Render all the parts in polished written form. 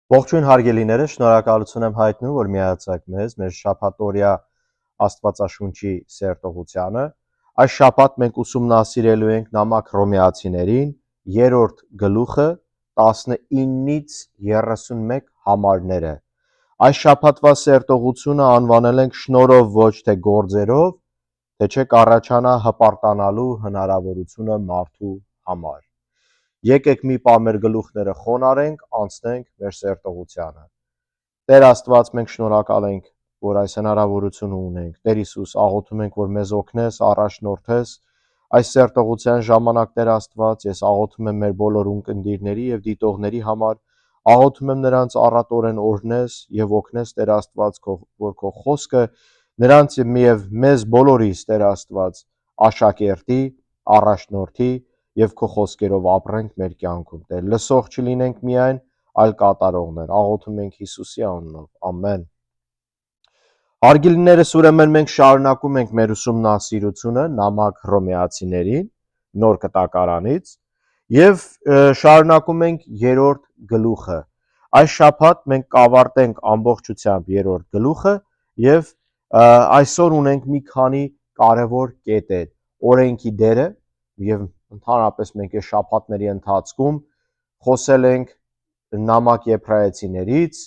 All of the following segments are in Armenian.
Ողջույն հարգելիները, շնորհակալություն եմ հայտնում, որ միացաք մեզ մեր շաբաթօրյա Աստվածաշունչի սերտողությանը։ Այս շաբաթ մենք ուսումնասիրելու ենք նամակ Հռոմեացիներին, 3-րդ գլուխը 19-ից 31 համարները։ Այս շաբաթվա սերտողությունը անվանել ենք շնորհով ոչ թե գործերով, թե չէ կառաջանա հպարտանալու հնարավորությունը մարդու համար։ Եկեք մի պահ մեր գլուխները խոնարհենք, անցնենք մեր սերտողությանը։ Տեր Աստված, մենք շնորհակալ ենք, որ այս հնարավորությունը ունենք։ Տեր Հիսուս, աղոթում ենք, որ մեզ օգնես, առաջնորդես այս սերտողության ժամանակ, Տեր Աստված, ես աղոթում եմ մեր բոլոր ունկնդիրների եւ դիտողների համար, աղոթում եմ նրանց առատորեն օրհնես եւ օգնես, Տեր Աստված, որ քո խոսքը նրանց եւ մեզ բոլորիս, Տեր Աստված, աշակերտի, առաջնորդի եւ քո խոսքերով ապրենք մեր կյանքում, Տեր, լսող չլինենք միայն, այլ կատարողներ, աղոթում ենք Հիսուսի անունով, ամեն։ Հարգելիներս, ուրեմն մենք շարունակում ենք մեր ուսումնասիրությունը նամակ Հռոմեացիներին, նոր կտակարանից, եւ շարունակում ենք 3-րդ գլուխը։ Այս շաբաթ մենք կավարտենք ամբողջությամբ 3-րդ գլուխը եւ այսօր ունենք մի քանի կարևոր կետեր՝ օրենքի դերը եւ ընդհանրապես մենք այս շաբաթների ընթացքում խոսել ենք նամակ Եբրայեցիներից,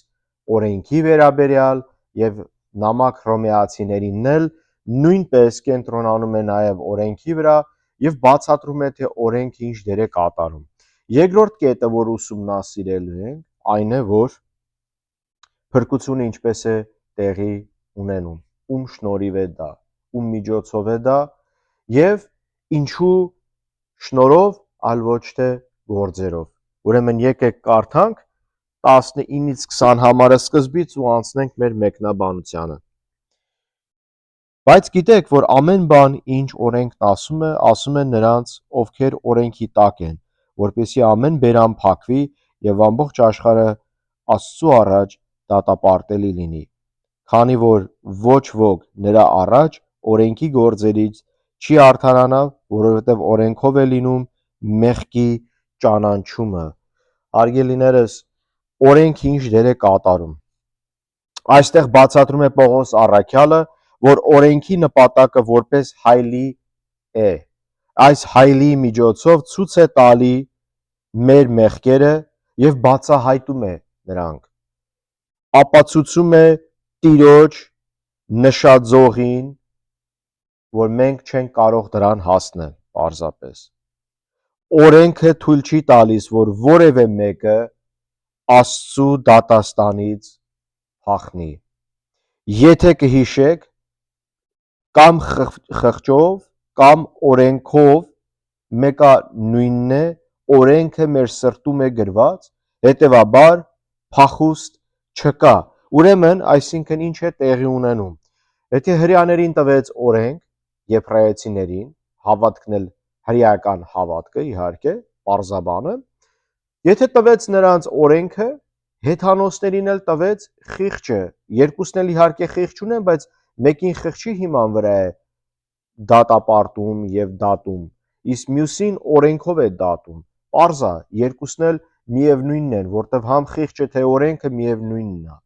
օրենքի վերաբերյալ եւ նամակ Հռոմեացիներինն էլ նույնպես կենտրոնանում է նաեւ օրենքի վրա եւ բացատրում է թե օրենքը ինչ դեր է կատարում։ Երկրորդ կետը, որ ուսումնասիրելու ենք, այն է, որ փրկությունը ինչպես է տեղի ունենում, ում շնորհիվ է դա, ում միջոցով է դա եւ ինչու շնորհով, այլ ոչ թե գործերով։ Ուրեմն եկեք կարդանք 19-ից 20 համարը սկզբից ու անցնենք մեր մեկնաբանությանը։ Բայց գիտեք, որ ամեն բան, ինչ օրենքն ասում է նրանց, ովքեր օրենքի տակ են, որպեսզի ամեն բերան փակվի եւ ամբողջ աշխարհը Աստծու առաջ դատապարտելի լինի։ Քանի որ ոչ ոք նրա առաջ օրենքի գործերից չի արդարանա, որովհետև օրենքով է լինում մեղքի ճանաչումը։ Հարգելիներս, օրենքը ինչ դեր է կատարում։ Այստեղ բացատրում է Պողոս առաքյալը, որ օրենքի նպատակը որպես հայլի է։ Այս հայլի միջոցով ցույց է տալի մեր մեղքերը եւ բացահայտում է նրանք։ Ապացուցում է Տիրոջ նշաձողին, որ մենք չենք կարող դրան հասնել պարզապես։ Օրենքը թույլ չի տալիս, որ որևէ մեկը Աստծու դատաստանից փախնի։ Եթե կհիշեք, կամ խղճով, կամ օրենքով մեկը նույնն է, օրենքը մեր սրտում է գրված, հետևաբար փախուստ չկա։ Ուրեմն, այսինքն ինչ է տեղի ունենում։ Եթե հրեաներին տվեց օրենք, եբրայեցիներին, հավատքն էլ հրեական հավատքը, իհարկե, պարզաբանը, եթե տվեց նրանց օրենքը, հեթանոսներին էլ տվեց խիղճը։ Երկուսն էլ իհարկե խիղճ ունեն, բայց մեկին խիղճի հիման վրա է դատապարտում եւ դատում, իսկ մյուսին օրենքով է դատում։ Պարզ է, երկուսն էլ միևնույնն են, որտեվ համ խիղճը թե օրենքը միևնույնն է։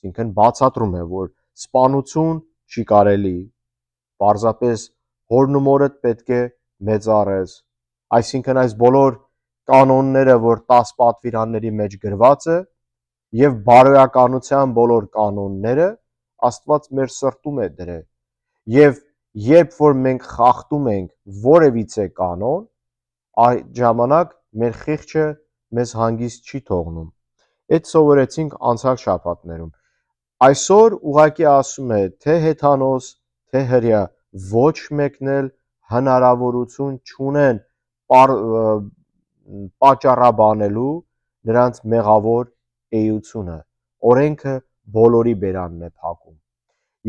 Այսինքն բացատրում է, որ սպանություն չի կարելի, պարզապես հորն ու մորդ պետք է մեծարես։ Այսինքն այս բոլոր կանոնները, որ 10 պատվիրանների մեջ գրված է, եւ բարոյականության բոլոր կանոնները Աստված մեր սրտում է դրել։ Եվ երբ որ մենք խախտում ենք որևիցե կանոն, այդ ժամանակ մեր խիղճը մեզ հանգիստ չի թողնում։ Այդ սովորեցինք անցյալ շաբաթներում։ Այսօր ուղղակի ասում է, թե հեթանոս, թե հրեա, ոչ մեկն էլ հնարավորություն չունեն պատճառաբանելու նրանց մեղավոր էությունը։ Օրենքը բոլորի բերանն է փակում։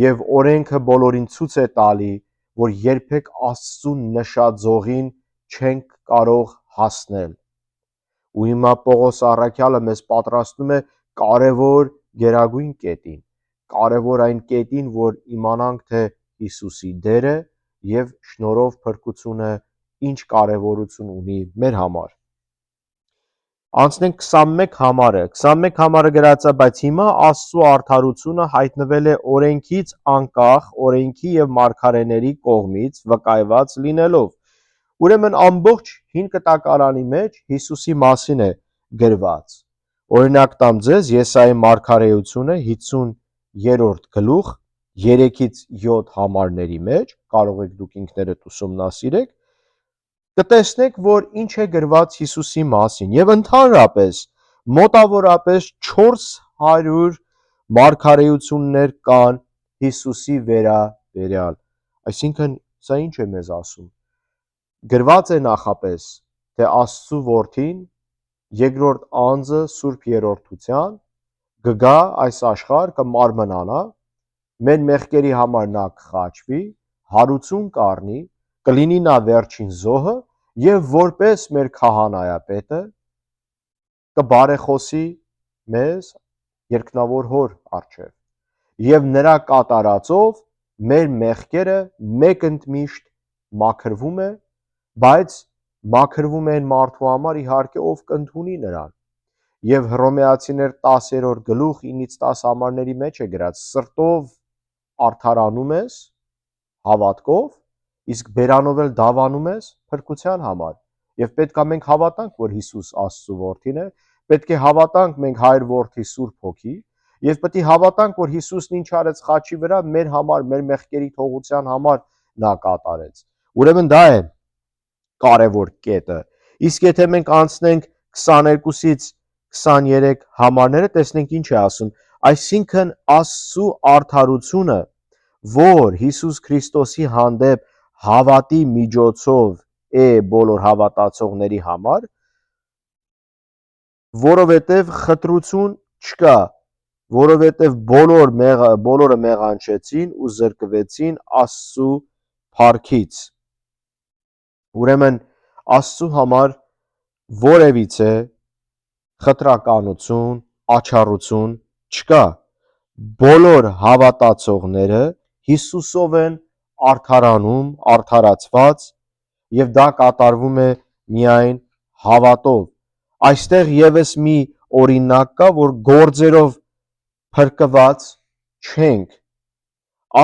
Եվ օրենքը բոլորին ցույց է տալի, որ երբեք Աստծու նշաձողին չենք կարող հասնել։ Ու հիմա Պողոս առաքյալը մեզ պատրաստում է կարևոր գերագույն կետին, կարևոր այն կետին, որ իմանանք, թե Հիսուսի դերը եւ շնորհով փրկությունը ինչ կարևորություն ունի մեր համար։ Անցնենք 21 համարը։ 21 համարը գրած է, բայց հիմա Աստծո արդարությունը հայտնվել է օրենքից անկախ, օրենքի եւ մարգարեների կողմից վկայված լինելով։ Ուրեմն ամբողջ հին կտակարանի մեջ Հիսուսի մասին է գրված։ Օրինակ տամ ձեզ Եսայի մարգարեությունը 50-րդ գլուխ 3-ից 7 համարների մեջ, կարող եք դուք ինքներդ ուսումնասիրեք, կտեսնեք, որ ինչ է գրված Հիսուսի մասին, եւ ընդհանրապես մոտավորապես 400 մարգարեություններ կան Հիսուսի վերաբերյալ։ Այսինքն, սա ինչ է մեզ ասում։ Գրված է նախապես, թե Աստծու որդին, երկրորդ անձը Սուրբ Երրորդության, կգա այս աշխարհ, կմարմնանա, մեր մեղքերի համար նա կխաչվի, հարություն կառնի, կլինի նա վերջին զոհը եւ որպես մեր քահանայապետը կբարեխոսի մեզ երկնավոր հոր առջև եւ նրա կատարածով մեր մեղքերը մեկ ընդմիշտ մաքրվում է, բայց մաքրվում են մարդու համար իհարկե ով կընդունի նրան եւ Հռոմեացիներ 10-րդ գլուխ 9-ից 10 համարների մեջ է գրած սրտով արդարանում ես հավատքով, իսկ բերանով էլ դավանում ես փրկության համար։ Եվ պետք է մենք հավատանք, որ Հիսուս Աստծո որդին է, պետք է հավատանք մենք Հայր որդի Սուրբ Հոգի, եւ պետք է հավատանք, որ Հիսուսն ինչ արեց խաչի վրա մեր համար, մեր մեղքերի թողության համար նա կատարեց։ Ուրեմն դա է կարևոր կետը։ Իսկ եթե մենք անցնենք 22-ից 23 համարները, տեսնենք ինչ է ասում, այսինքն Աստծո արդարությունը, որ Հիսուս Քրիստոսի հանդեպ հավատի միջոցով է բոլոր հավատացողների համար, որովհետև խտրություն չկա, որովհետև բոլորը մեղանչեցին ու զրկվեցին Աստծու փառքից։ Ուրեմն Աստծու համար որևիցե խտրականություն, աչառություն չկա։ Բոլոր հավատացողները Հիսուսով են արդարանում, արդարացված եւ դա կատարվում է միայն հավատով։ Այստեղ եւս մի օրինակ կա, որ գործերով փրկված չենք։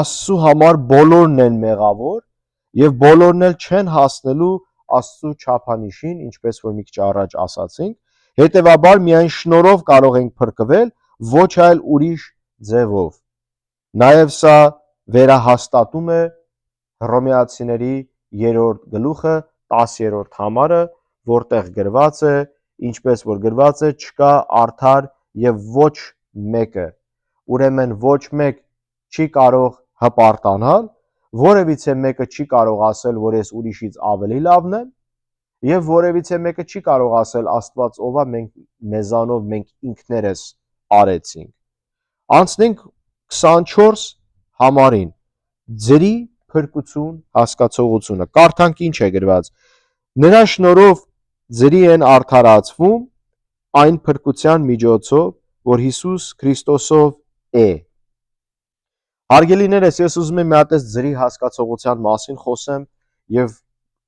Աստծու համար բոլորն են մեղավոր եւ բոլորն էլ չեն հասնելու Աստծու չափանիշին, ինչպես որ մի քիչ առաջ ասացինք, հետեւաբար միայն շնորհով կարող ենք փրկվել, ոչ այլ ուրիշ ձևով։ Նաեւ սա վերահաստատում է Հռոմեացիների 3-րդ գլուխը 10-րդ համարը, որտեղ գրված է, ինչպես որ գրված է, չկա արդար եւ ոչ մեկը։ Ուրեմն ոչ մեկ չի կարող հպարտանալ, որևիցե մեկը չի կարող ասել, որ ես ուրիշից ավելի լավն եմ, եւ որևիցե մեկը չի կարող ասել Աստված ով է, մեզանով մենք ինքներս արեցինք։ Անցնենք 24 համարին։ Ձրի փրկություն հասկացողությունը։ Կարդանք ինչ է գրված։ Նրա շնորհով ձրի են արդարացվում այն փրկության միջոցով, որ Հիսուս Քրիստոսով է։ Հարգելիներս, ես ուզում եմ մի հատ ձրի հասկացողության մասին խոսեմ եւ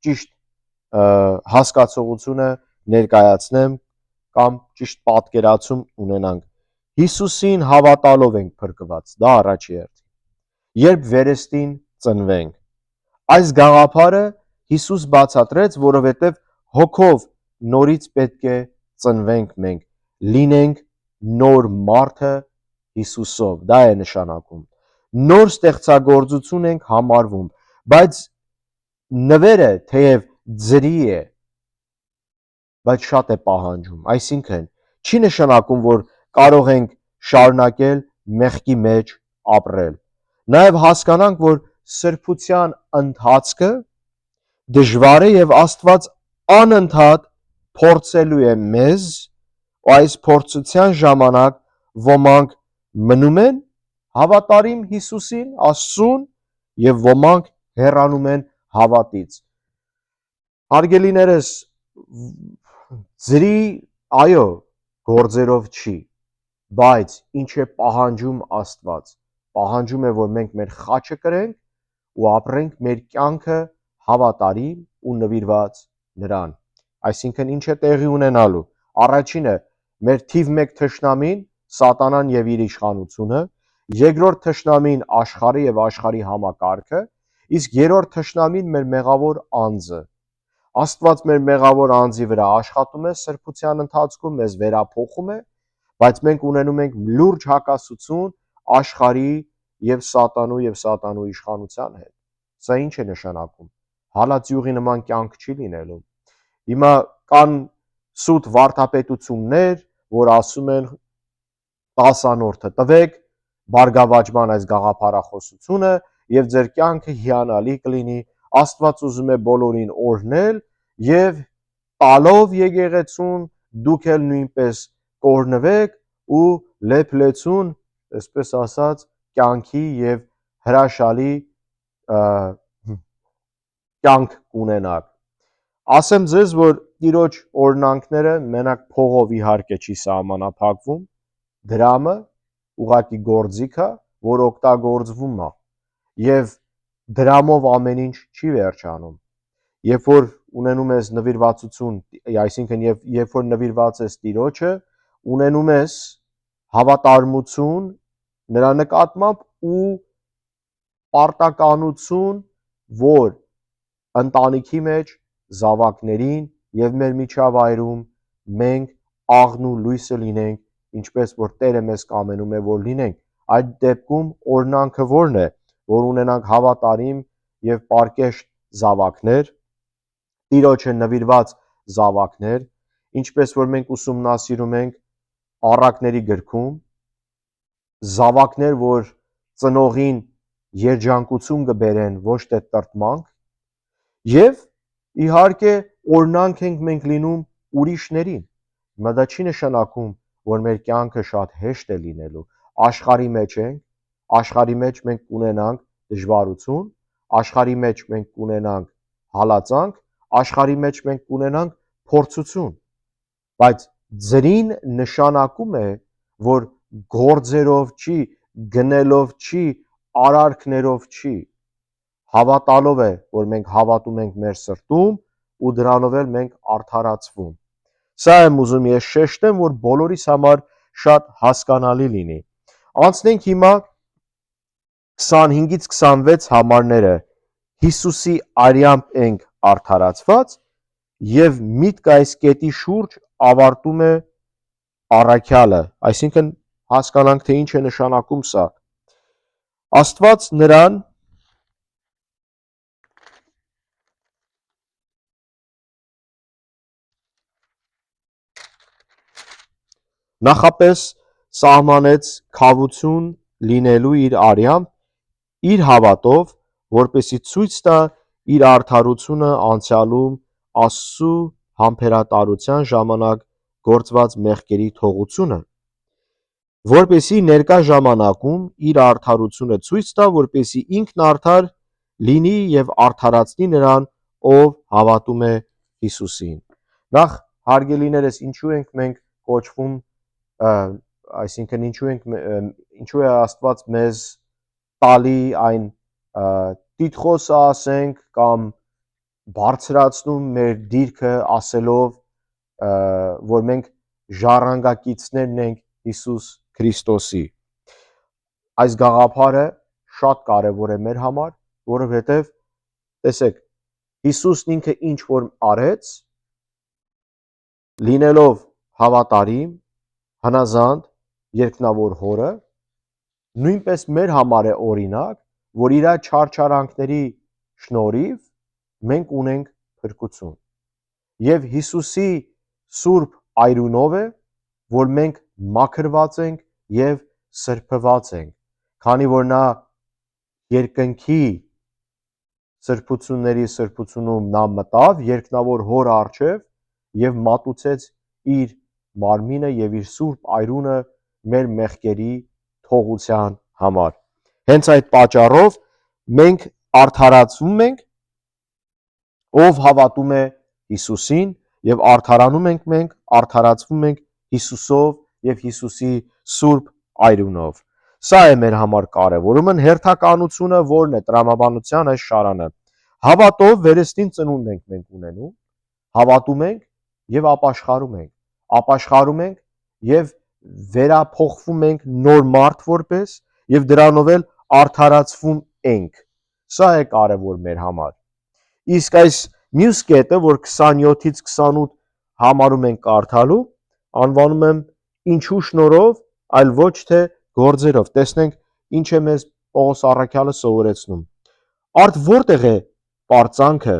ճիշտ հասկացողությունը ներկայացնեմ կամ ճիշտ պատկերացում ունենանք։ Հիսուսին հավատալով ենք փրկված, դա առաջի հերթին։ Երբ վերստին ծնվենք, այս գաղափարը Հիսուս բացատրեց, որովհետև հոգով նորից պետք է ծնվենք մենք, լինենք նոր մարդը Հիսուսով, դա է նշանակում։ Նոր ստեղծագործություն ենք համարվում, բայց նվերը թեև ձրի է, բայց շատ է պահանջում, այսինքն չի նշանակում, որ կարող ենք շարունակել մեղքի մեջ ապրել։ Նաև հասկանանք, որ սրբության ընթացքը դժվար է եւ Աստված անընդհատ փորձելու է մեզ, ու այս փորձության ժամանակ ոմանք մնում են հավատարիմ Հիսուսին, Աստծուն, եւ ոմանք հեռանում են հավատից։ Հարգելիներս, ձրի, այո, գործերով չի, բայց ինչ է պահանջում Աստված։ Պահանջում է, որ մենք մեր խաչը կրենք ու ապրենք մեր կյանքը հավատարիմ ու նվիրված նրան։ Այսինքն ինչ է տեղի ունենալու։ Առաջինը մեր թիվ 1 թշնամին, սատանան եւ իր իշխանությունը, երկրորդ թշնամին աշխարհը եւ աշխարհի համակարգը, իսկ երրորդ թշնամին մեր մեղավոր անձը։ Աստված մեր մեղավոր անձի վրա աշխատում է սրբության ընթացքում, մեզ վերափոխում է, բայց մենք ունենում ենք լուրջ հակասություն աշխարհի եւ սատանու իշխանության հետ։ Սա ինչ է նշանակում։ Հալածյուղի նման կյանք չի լինելու։ Հիմա կան սուտ վարդապետություններ, որ ասում են 10-անորդը տվեք, բարգավաճման այս գաղափարախոսությունը եւ ձեր կյանքը հիանալի կլինի, Աստված ուզում է բոլորին օրհնել եւ տալով եկեղեցուն դուք էլ նույնպես կօրհնվեք ու լեփլեցուն, այսպես ասած, կյանքի եւ հրաշալի կյանք կունենաք։ Ասեմ ձեզ, որ Տիրոջ օրհնանքները մենակ փողով իհարկե չի սահմանափակվում, դրամը ուղղակի գործիք է, որ օգտագործվում է եւ դրամով ամեն ինչ չի վերջանում։ Երբ որ ունենում ես նվիրվածություն, այսինքն երբ որ նվիրված ես Տիրոջը, ունենում ես հավատարմություն նրա նկատմամբ ու պարտականություն, որ ընտանիքի մեջ զավակներին եւ մեր միջավայրում մենք աղն ու լույսը լինենք, ինչպես որ Տերը մեզ կամենում է որ լինենք։ Այդ դեպքում օրհնանքը ո՞րն է, որ ունենանք հավատարիմ եւ պարկեշտ զավակներ, Տիրոջը նվիրված զավակներ, ինչպես որ մենք ուսումնասիրում ենք առակների գրքում, զավակներ, որ ծնողին երջանկություն կբերեն, ոչ թե տրտմանք, եւ իհարկե օրհնանք ենք մենք լինում ուրիշներին։ Հիմա դա չի նշանակում, որ մեր կյանքը շատ հեշտ է լինելու։ Աշխարհի մեջ ենք, աշխարհի մեջ մենք կունենանք դժվարություն, աշխարհի մեջ մենք կունենանք հալածանք, աշխարհի մեջ մենք կունենանք փորձություն, բայց ձրին նշանակում է, որ գործերով չի, գնելով չի, արարքներով չի, հավատալով է, որ մենք հավատում ենք մեր սրտում ու դրանով էլ մենք արդարացվում։ Սա եմ ուզում ես շեշտեմ, որ բոլորիս համար շատ հասկանալի լինի։ Անցնենք հիմա 25-ից 26 համարները Հիսուսի արյամբ ենք արդարացված եւ միտք այս կետի շուրջ ավարտում է առաքյալը, այսինքն հասկանանք, թե ինչ է նշանակում սա։ Աստված նրան նախապես սահմանեց քավություն լինելու իր արյամբ, իր հավատով, որպեսզի ցույց տա իր արդարությունը անցյալում Աստծու համբերատարության ժամանակ գործված մեղքերի թողությունը, որպեսզի ներկա ժամանակում իր արդարությունը ցույց տա, որպեսզի ինքն արդար լինի եւ արդարացնի նրան, ով հավատում է Հիսուսին։ Նախ հարգելիներս, ինչու ենք մենք կոչվում, այսինքն ինչու է Աստված մեզ տալի այն տիտղոսը ասենք կամ բարձրացնում մեր դիրքը ասելով, որ մենք ժառանգակիցներն ենք Հիսուս Քրիստոսի։ Այս գաղափարը շատ կարևոր է մեր համար, որովհետև տեսեք, Հիսուսն ինքը ինչ որ արեց, լինելով հավատարիմ, հնազանդ, երկնավոր Հորը, նույնպես մեր համար է օրինակ, որ իր չարչարանքների շնորհիվ մենք ունենք փրկություն։ Եվ Հիսուսի սուրբ այրունով է, որ մենք մաքրված ենք եւ սրբված ենք, քանի որ նա երկնքի սրբությունների սրբությունում նա մտավ երկնավոր Հոր առջև եւ մատուցեց իր մարմինը եւ իր սուրբ այրունը մեր մեղքերի թողության համար։ Հենց այդ պատճառով մենք արդարացվում ենք, ով հավատում է Հիսուսին, եւ արդարանում ենք մենք, արդարացվում ենք Հիսուսով եւ Հիսուսի սուրբ այրունով։ Սա է մեր համար կարևոր։ Ուրեմն հերթականությունը ո՞րն է տրամաբանության այս շարանը։ Հավատով վերստին ծնունդ ենք մենք ունենում, հավատում ենք եւ ապաշխարում ենք։ ապաշխարում ենք եւ վերափոխվում ենք նոր մարդ որպես եւ դրանով էլ արդարացվում ենք։ Սա է կարևոր մեր համար։ Իսկ այս մյուս կետը, որ 27-ից 28 համարում ենք կարդալու, անվանում եմ ինչու շնորհով, այլ ոչ թե գործերով։ Տեսնենք ինչ է մեզ Պողոս առաքյալը սովորեցնում։ Արդ որտեղ է պարծանքը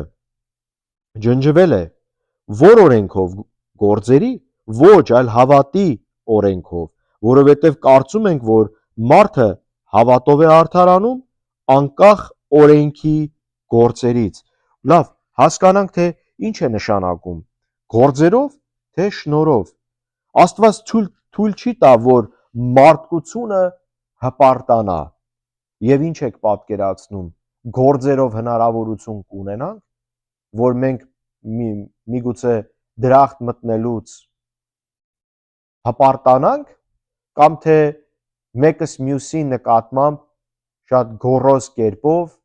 ջնջվել է, որ օրենքով գործերի, ոչ, այլ հավատի օրենքով, որովհետև կարծում ենք, որ մարդը հավատով է արդարանում, անկախ օրենքի գործերից։ Լավ, հասկանանք, թե ինչ է նշանակում, գործերով, թե շնորհով։ Աստված թույլ չի տա, որ մարդկությունը հպարտանա։ Եվ ինչ եք պատկերացնում, գործերով հնարավորություն կունենանք, որ մենք միգուցե դրախտ մտնելուց հպարտանանք, կամ թե մեկս մյուսի նկատմամբ շատ գոռոզ կերպով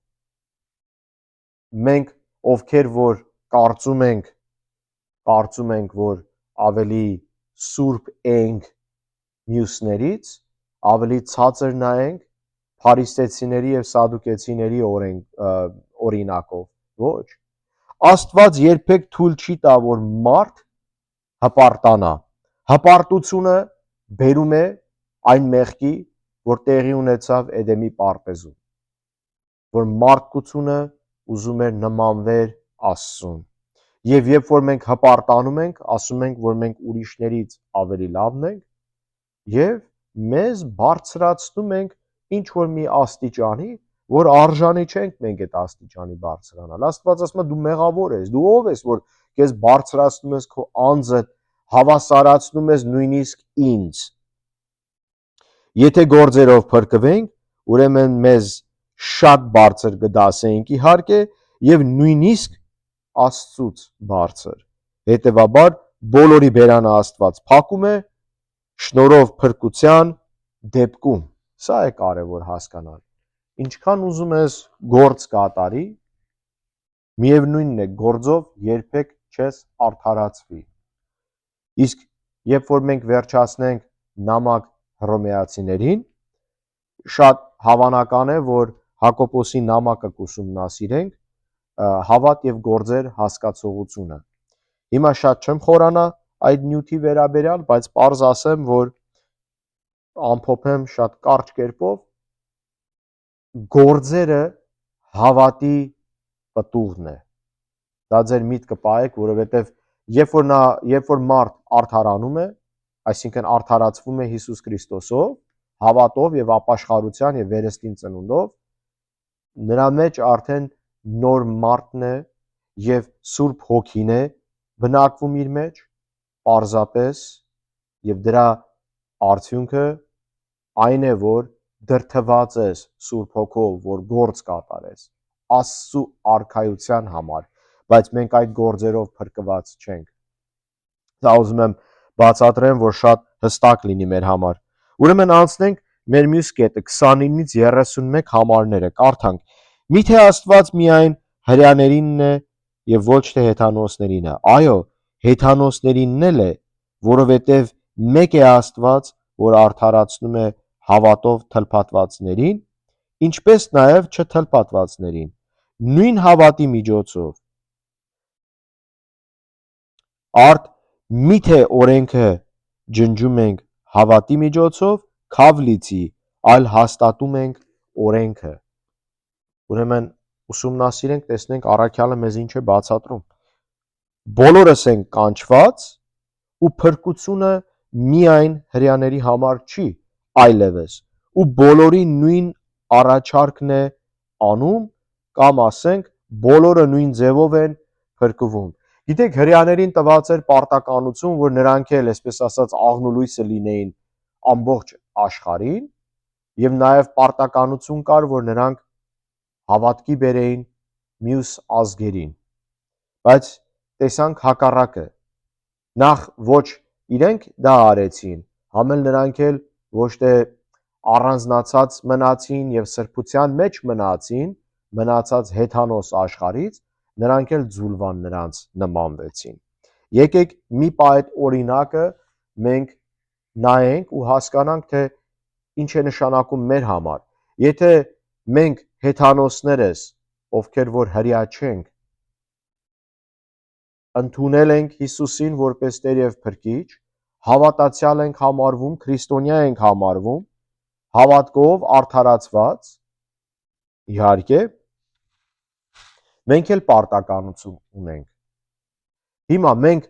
մենք ովքեր որ կարծում ենք, որ ավելի սուրբ ենք մյուսներից, ավելի ցածր նայենք փարիսեցիների եւ սադուկեցիների օրինակով, ոչ։ Աստված երբեք թույլ չի տա, որ մարդ հպարտանա։ Հպարտությունը բերում է այն մեղքի, որ տեղի ունեցավ Էդեմի պարտեզում, որ մարդկությունը ուզում էր նմանվեր Աստծուն։ Եվ երբ որ մենք հպարտանում ենք, ասում ենք, որ մենք ուրիշներից ավելի լավն ենք, եւ մեզ բարձրացնում ենք ինչ որ մի աստիճանի, որ արժանի չենք մենք այդ աստիճանի բարձրանալ։ Աստված ասում է դու մեղավոր ես, դու ով ես, որ քեզ բարձրացնում ես քո անձը, հավասարացնում ես նույնիսկ ինձ։ Եթե գործերով փրկվենք, ուրեմն մեզ շատ բարձր կդասեինք իհարկե եւ նույնիսկ Աստծուց բարձր։ Հետևաբար բոլորի բերանը Աստված փակում է շնորհով փրկության դեպքում։ Սա է կարևոր հասկանալ։ Ինչքան ուզում ես գործ կատարի, միևնույնն է գործով երբեք չես արդարացվի։ Իսկ երբ որ մենք վերջացնենք նամակ հռոմեացիներին, շատ հավանական է, որ Հակոբոսի նամակը կուսումնասիրենք հավատ եւ գործեր հասկացողությունը։ Հիմա շատ չեմ խորանա այդ նյութի վերաբերյալ, բայց պարզ ասեմ, որ ամփոփեմ շատ կարճ կերպով, գործերը հավատի պտուղն է։ Դա ձեր միտքը պահեք, որովհետև երբ որ մարդ արդարանում է, այսինքն արդարացվում է Հիսուս Քրիստոսով, հավատով եւ ապաշխարության եւ վերստին ծնունդով, նրա մեջ արդեն նոր մարդն է եւ Սուրբ Հոգին է բնակվում իր մեջ, պարզապես, եւ դրա արդյունքը այն է, որ դրթված ես Սուրբ Հոգով, որ գործ կատարես Աստծու արքայության համար, բայց մենք այդ գործերով փրկված չենք։ Դա ուզում եմ բացատրեմ, որ շատ հստակ լինի մեր համար։ Ուրեմն անցնենք մեր մյուս կետը 29-ից 31 համարները, կարդանք. Միթե Աստված միայն հրեաներինն է եւ ոչ թե հեթանոսներինը։ Այո, հեթանոսներինն էլ է, որովհետեւ մեկ է Աստված, որ արդարացնում է հավատով թլփատվածներին, ինչպես նաեւ չթլփատվածներին, նույն հավատի միջոցով։ Արդ միթե օրենքը ջնջում ենք հավատի միջոցով, քավ լիցի, այլ հաստատում ենք օրենքը։ Ուրեմն ուսումնասիրենք, տեսնենք առաքյալը մեզ ինչ է բացատրում։ Բոլորս ենք կանչված ու փրկությունը միայն հրեաների համար չի, այլևս ու բոլորի նույն առաջարկն է անում, կամ ասենք բոլորը նույն ձևով են փրկվում։ Գիտեք, հրեաներին տված էր պարտականություն, որ նրանք էլ, այսպես ասած, աղնուլույսը լինեին ամբողջ աշխարհին, եւ նաեւ պարտականություն կար, որ նրանք հավատքի բերեին մյուս ազգերին։ Բայց տեսանք հակառակը։ Նախ ոչ իրենք դա արեցին, համել նրանք էլ ոչ թե առանձնացած մնացին եւ սրբության մեջ մնացին, մնացած հեթանոս աշխարհից, նրանք էլ ձուլվան նրանց նմանվեցին։ Եկեք մի պա այդ օրինակը մենք նայենք ու հասկանանք, թե ինչ է նշանակում մեր համար։ Եթե մենք հեթանոսներս, ովքեր որ հրյա չենք, ընդունել ենք Հիսուսին որպես Տեր եւ Փրկիչ, հավատացյալ ենք համարվում, քրիստոնյա ենք համարվում, հավատքով արդարացված, իհարկե, մենք էլ պարտականություն ունենք։ Հիմա մենք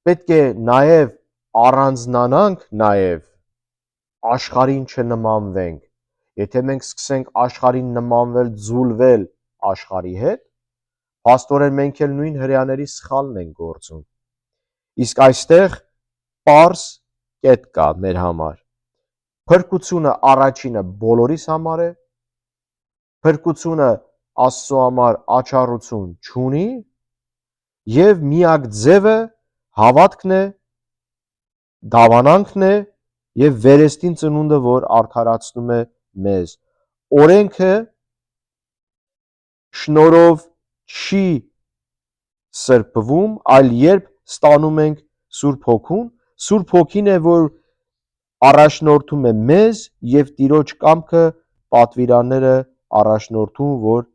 պետք է նաև առանձնանանք նաև աշխարհին չնմանվենք։ Եթե մենք սկսենք աշխարհին նմանվել, ձուլվել աշխարհի հետ, փաստորեն մենք էլ նույն հրեաների սխալն ենք գործում։ Իսկ այստեղ պարզ կետ կա մեր համար։ Փրկությունը առաջինը բոլորիս համար է, փրկությունը Աստծո համար աչառություն չունի, եւ միակ ձևը հավատքն է, դավանանքն է եւ վերստին ծնունդը, որ արդարացնում է մեզ։ Օրենքը շնորհով չի սրբվում, այլ երբ ստանում ենք Սուրբ Հոգուն, Սուրբ Հոգին է, որ առաջնորդում է մեզ եւ Տիրոջ կամքը պատվիրանները առաջնորդում, որ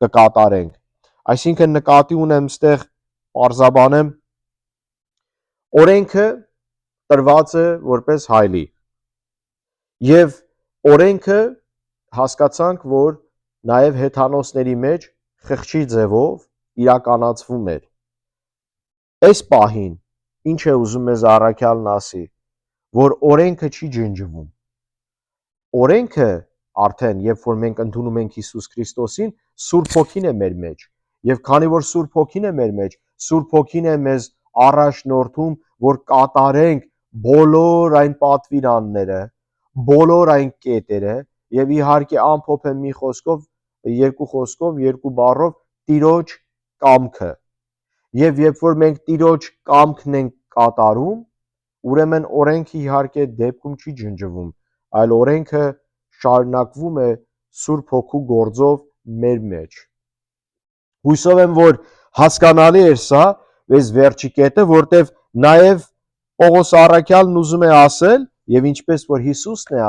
կկատարենք։ Այսինքն նկատի ունեմ ստեղ պարզաբանեմ, օրենքը տրված է որպես հայլի եւ օրենքը հասկացանք, որ նաև հեթանոսների մեջ խղճի ձևով իրականացվում էր։ Այս պահին ինչ է ուզում մեզ առաքյալն ասի, որ օրենքը չի ջնջվում։ Օրենքը արդեն, երբ որ մենք ընդունում ենք Հիսուս Քրիստոսին, Սուրբ Հոգին է մեր մեջ։ Եվ քանի որ Սուրբ Հոգին է մեր մեջ, Սուրբ Հոգին է մեզ առաջնորդում, որ կատարենք բոլոր այն պատվիրանները, բոլոր այն կետերը եւ իհարկե ամփոփեմ մի խոսքով, երկու խոսքով, երկու բառով Տիրոջ կամքը։ Եվ երբ որ մենք Տիրոջ կամքն ենք կատարում, ուրեմն օրենքը իհարկե դեպքում չի ջնջվում, այլ օրենքը շարունակվում է Սուրբ Հոգու գործով մեր մեջ։ Հույսով եմ, որ հասկանալի էր սա, այս վերջի կետը, որտեվ նաև Պողոս առաքյալն ուզում է ասել, եւ ինչպես որ Հիսուսն է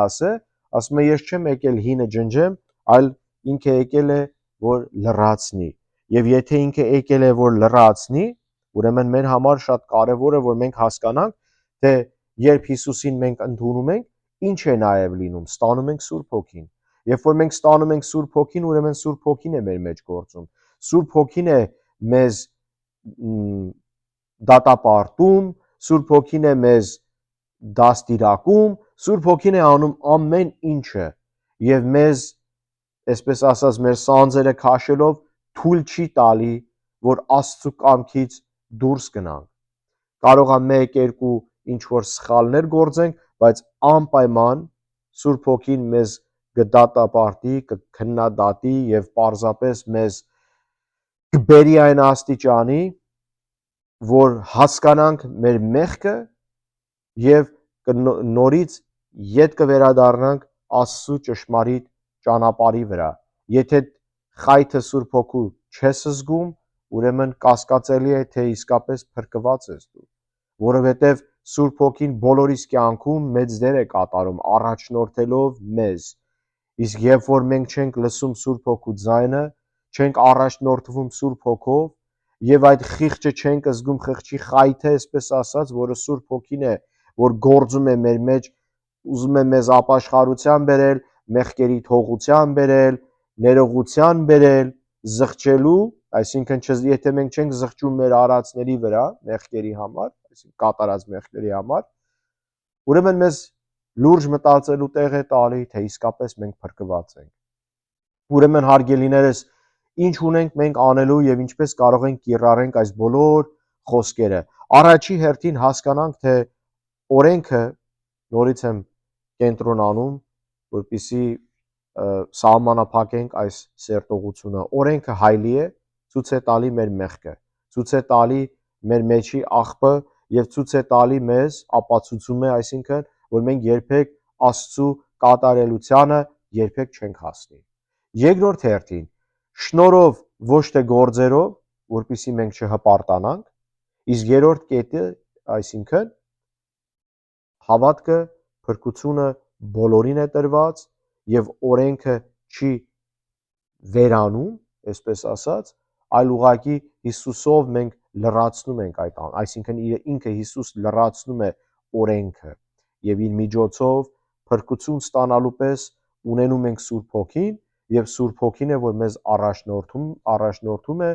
ասում է, ես չեմ եկել հինը ջնջեմ, այլ ինքը եկել է, որ լրացնի։ Եվ եթե ինքը եկել է, որ լրացնի, ուրեմն մեր համար շատ կարևոր է, որ մենք հասկանանք, թե երբ Հիսուսին մենք ընդունում ենք, ինչ է նաև լինում, ստանում ենք Սուրբ Հոգին։ Երբ որ մենք ստանում ենք Սուրբ Հոգին, ուրեմն Սուրբ Հոգին է մեր մեջ գործում։ Սուրբ Հոգին է մեզ դատապարտում, Սուրբ Հոգին է մեզ դաստիարակում, Սուրբ Հոգին է անում ամեն ինչը եւ մեզ, այսպես ասած, մեր սանձերը քաշելով թույլ չի տալի, որ Աստծո կամքից դուրս գնանք։ Կարող է 1-2 ինչ որ սխալներ գործենք, բայց անպայման Սուրբ Հոգին մեզ կդատապարտի, կքննադատի եւ պարզապես մեզ կբերի այն աստիճանի, որ հասկանանք մեր մեղքը եւ նորից ետ կվերադառնանք Աստծո ճշմարիտ ճանապարհի վրա։ Եթե խայթը Սուրբ Հոգու չես զգում, ուրեմն կասկածելի է, թե իսկապես փրկված ես դու, որովհետեւ Սուրբ Հոգին բոլորիս կյանքում մեծ դեր է կատարում, առաջնորդելով մեզ։ Իսկ երբ որ մենք չենք լսում Սուրբ Հոգու ձայնը, չենք առաջնորդվում Սուրբ Հոգով եւ այդ խիղճը չենք զգում, խղճի խայթը, այսպես ասած, որը Սուրբ Հոգին է, որ գործում է մեր մեջ, ուզում է մեզ ապաշխարության բերել, մեղքերի թողության բերել, ներողության բերել, զղջելու, այսինքն եթե մենք չենք զղջում մեր արածների վրա, մեղքերի համար, այսինքն կատարած մեղքերի համար, ուրեմն մեզ լուրջ մտածելու տեղ է տալի, թե իսկապես մենք փրկված ենք։ Ուրեմն հարգելիներս, ինչ ունենք մենք անելու եւ ինչպես կարող ենք կիրառենք այս բոլոր խոսքերը։ Առաջի հերթին հասկանանք, թե օրենքը, նորից եմ կենտրոնանում, որպեսզի սահմանափակենք այս սերտողությունը։ Օրենքը հայլի է, ցույց է տալի մեր մեղքը, ցույց է տալի մեր մեջի աղբը եւ ցույց է տալի մեզ, ապացուցում է, այսինքն, որ մենք երբեք Աստծո կատարելությանը երբեք չենք հասնի։ Երկրորդ հերթին, շնորհով ոչ թե գործերով, որպեսզի մենք չհպարտանանք, իսկ երրորդ կետը, այսինքն հավատքը, փրկությունը բոլորին է տրված եւ օրենքը չի վերանում, այսպես ասած, այլ ուղղակի Հիսուսով մենք լրացնում ենք այդ, այսինքն ինքը Հիսուս լրացնում է օրենքը եւ իր միջոցով փրկություն ստանալու պես ունենում ենք Սուրբ Հոգին եւ Սուրբ Հոգին է, որ մեզ առաջնորդում է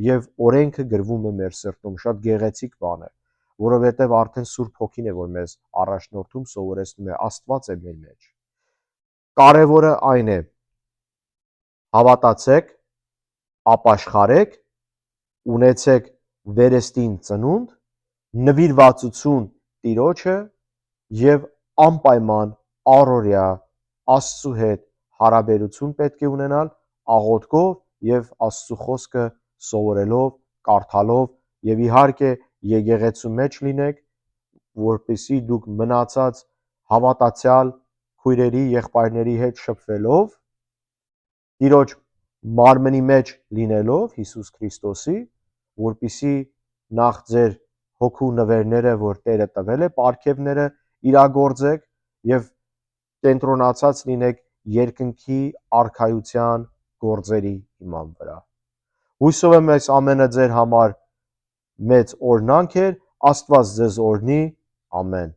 եւ օրենքը գրվում է մեր սրտում, շատ գեղեցիկ բան է, որովհետեւ արդեն Սուրբ Հոգին է, որ մեզ առաջնորդում, սովորեցնում է, Աստված է մեր մեջ։ Կարևորը այն է, հավատացեք, ապաշխարեք, ունեցեք վերստին ծնունդ, նվիրվածություն Տիրոջը եւ անպայման առօրյա Աստծու հետ հարաբերություն պետք է ունենալ աղոթքով եւ Աստծու խոսքը սովորելով, կարդալով եւ իհարկե եկեղեցու մեջ լինեք, որպեսզի դուք մնացած հավատացյալ քույրերի, եղբայրների հետ շփվելով, Տիրոջ մարմնի մեջ լինելով Հիսուս Քրիստոսի, որպեսզի նախ ձեր հոգու նվերները, որ Տերը տվել է, պարգևները իրագործեք եւ կենտրոնացած լինեք երկնքի արքայության գործերի հիման վրա։ Հույսով եմ այս ամենը ձեր համար մեծ օրհնանք էր, Աստված ձեզ օրհնի, ամեն։